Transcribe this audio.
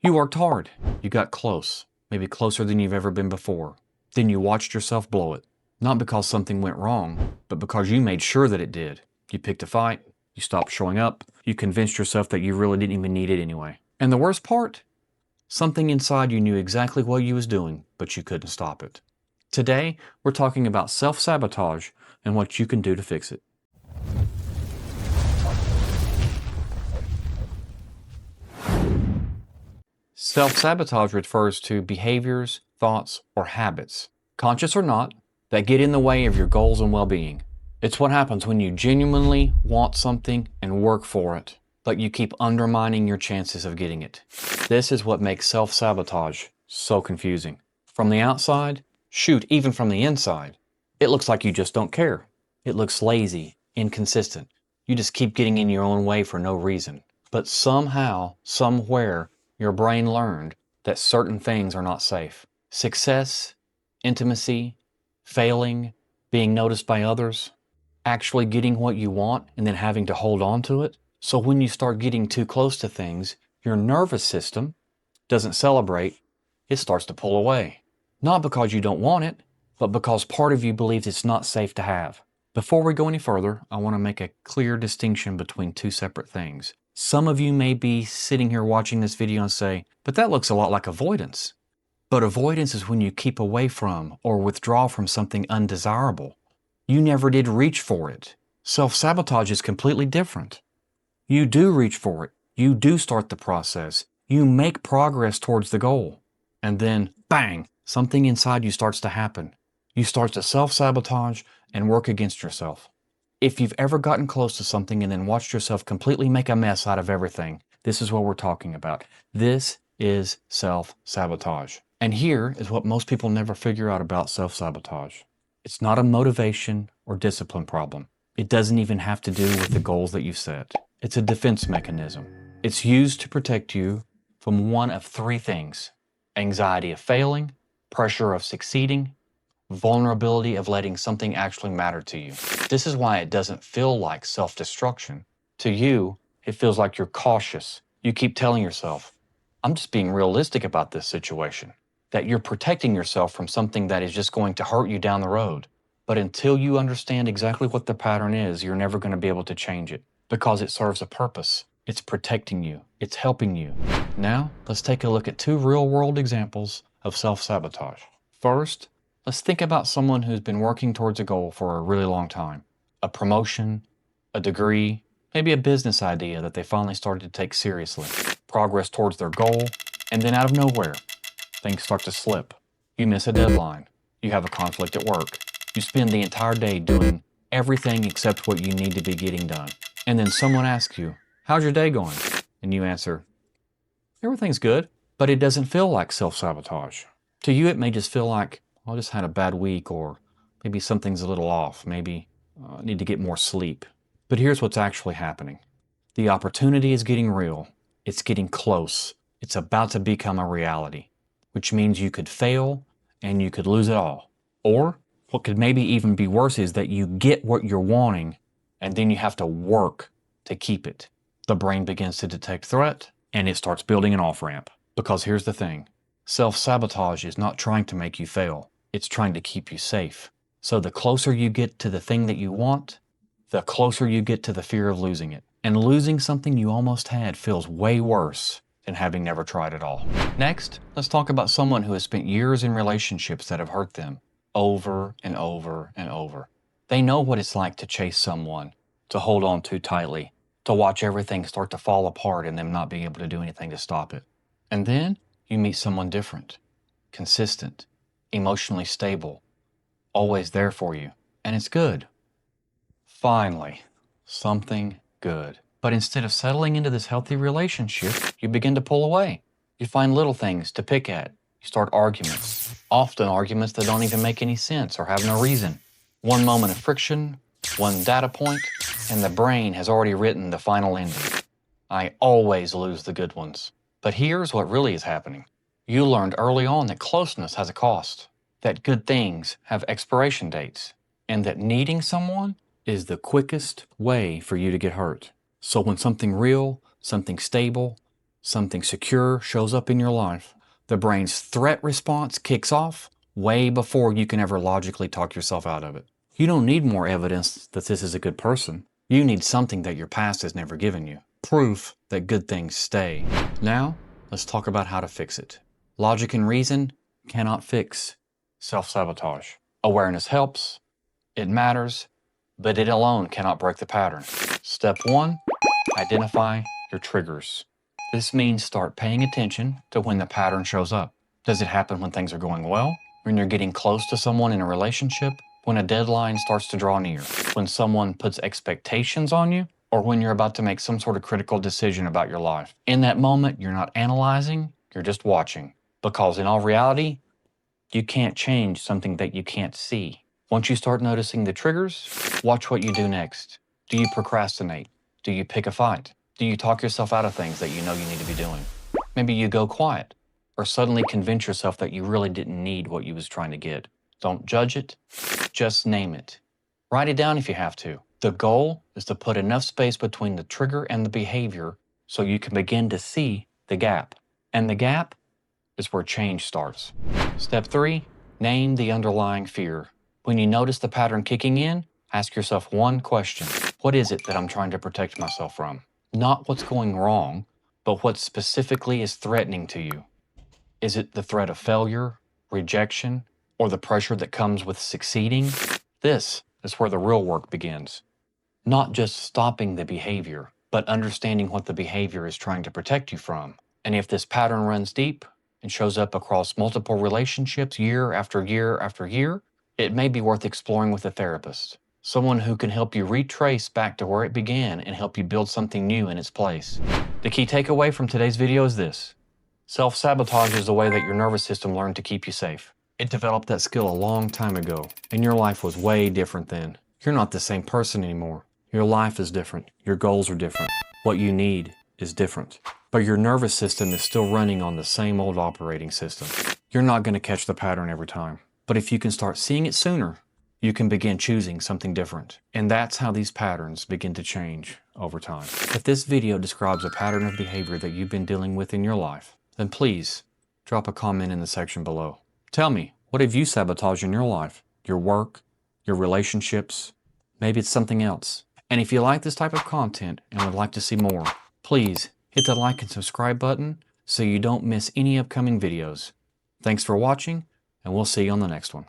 You worked hard. You got close, maybe closer than you've ever been before. Then you watched yourself blow it. Not because something went wrong, but because you made sure that it did. You picked a fight, you stopped showing up, you convinced yourself that you really didn't even need it anyway. And the worst part? Something inside you knew exactly what you was doing, but you couldn't stop it. Today, we're talking about self-sabotage and what you can do to fix it. Self-sabotage refers to behaviors, thoughts, or habits, conscious or not, that get in the way of your goals and well-being. It's what happens when you genuinely want something and work for it, but you keep undermining your chances of getting it. This is what makes self-sabotage so confusing. From the outside, shoot, even from the inside, it looks like you just don't care. It looks lazy, inconsistent. You just keep getting in your own way for no reason. But somehow, somewhere, your brain learned that certain things are not safe. Success, intimacy, failing, being noticed by others, actually getting what you want and then having to hold on to it. So when you start getting too close to things, your nervous system doesn't celebrate, it starts to pull away. Not because you don't want it, but because part of you believes it's not safe to have. Before we go any further, I want to make a clear distinction between two separate things. Some of you may be sitting here watching this video and say, but that looks a lot like avoidance. But avoidance is when you keep away from or withdraw from something undesirable. You never did reach for it. Self-sabotage is completely different. You do reach for it. You do start the process. You make progress towards the goal. And then, bang, something inside you starts to happen. You start to self-sabotage and work against yourself. If you've ever gotten close to something and then watched yourself completely make a mess out of everything, this is what we're talking about. This is self-sabotage. And here is what most people never figure out about self-sabotage. It's not a motivation or discipline problem. It doesn't even have to do with the goals that you've set. It's a defense mechanism. It's used to protect you from one of three things: anxiety of failing, pressure of succeeding, vulnerability of letting something actually matter to you. This is why it doesn't feel like self-destruction. To you, it feels like you're cautious. You keep telling yourself, I'm just being realistic about this situation. That you're protecting yourself from something that is just going to hurt you down the road. But until you understand exactly what the pattern is, you're never going to be able to change it because it serves a purpose. It's protecting you. It's helping you. Now, let's take a look at two real-world examples of self-sabotage. First, let's think about someone who's been working towards a goal for a really long time. A promotion, a degree, maybe a business idea that they finally started to take seriously. Progress towards their goal, and then out of nowhere, things start to slip. You miss a deadline. You have a conflict at work. You spend the entire day doing everything except what you need to be getting done. And then someone asks you, how's your day going? And you answer, everything's good. But it doesn't feel like self-sabotage. To you, it may just feel like, I just had a bad week, or maybe something's a little off. Maybe I need to get more sleep. But here's what's actually happening. The opportunity is getting real. It's getting close. It's about to become a reality, which means you could fail and you could lose it all. Or what could maybe even be worse is that you get what you're wanting and then you have to work to keep it. The brain begins to detect threat and it starts building an off-ramp. Because here's the thing. Self-sabotage is not trying to make you fail. It's trying to keep you safe. So the closer you get to the thing that you want, the closer you get to the fear of losing it. And losing something you almost had feels way worse than having never tried at all. Next, let's talk about someone who has spent years in relationships that have hurt them over and over and over. They know what it's like to chase someone, to hold on too tightly, to watch everything start to fall apart and them not being able to do anything to stop it. And then you meet someone different, consistent, emotionally stable, always there for you, and it's good. Finally, something good. But instead of settling into this healthy relationship, you begin to pull away. You find little things to pick at. You start arguments, often arguments that don't even make any sense or have no reason. One moment of friction, one data point, and the brain has already written the final ending. I always lose the good ones. But here's what really is happening. You learned early on that closeness has a cost, that good things have expiration dates, and that needing someone is the quickest way for you to get hurt. So when something real, something stable, something secure shows up in your life, the brain's threat response kicks off way before you can ever logically talk yourself out of it. You don't need more evidence that this is a good person. You need something that your past has never given you. Proof that good things stay. Now, let's talk about how to fix it. Logic and reason cannot fix self-sabotage. Awareness helps, it matters, but it alone cannot break the pattern. Step 1, identify your triggers. This means start paying attention to when the pattern shows up. Does it happen when things are going well? When you're getting close to someone in a relationship? When a deadline starts to draw near? When someone puts expectations on you? Or when you're about to make some sort of critical decision about your life? In that moment, you're not analyzing, you're just watching. Because in all reality, you can't change something that you can't see. Once you start noticing the triggers, watch what you do next. Do you procrastinate? Do you pick a fight? Do you talk yourself out of things that you know you need to be doing? Maybe you go quiet, or suddenly convince yourself that you really didn't need what you was trying to get. Don't judge it, just name it. Write it down if you have to. The goal is to put enough space between the trigger and the behavior so you can begin to see the gap. And the gap is where change starts. Step 3, name the underlying fear. When you notice the pattern kicking in, ask yourself one question. What is it that I'm trying to protect myself from? Not what's going wrong, but what specifically is threatening to you. Is it the threat of failure, rejection, or the pressure that comes with succeeding? This is where the real work begins. Not just stopping the behavior, but understanding what the behavior is trying to protect you from. And if this pattern runs deep and shows up across multiple relationships year after year after year, it may be worth exploring with a therapist. Someone who can help you retrace back to where it began and help you build something new in its place. The key takeaway from today's video is this. Self-sabotage is the way that your nervous system learned to keep you safe. It developed that skill a long time ago, and your life was way different then. You're not the same person anymore. Your life is different. Your goals are different. What you need is different. But your nervous system is still running on the same old operating system. You're not going to catch the pattern every time. But if you can start seeing it sooner, you can begin choosing something different. And that's how these patterns begin to change over time. If this video describes a pattern of behavior that you've been dealing with in your life, then please drop a comment in the section below. Tell me, what have you sabotaged in your life? Your work, your relationships, maybe it's something else. And if you like this type of content and would like to see more, please hit the like and subscribe button so you don't miss any upcoming videos. Thanks for watching, and we'll see you on the next one.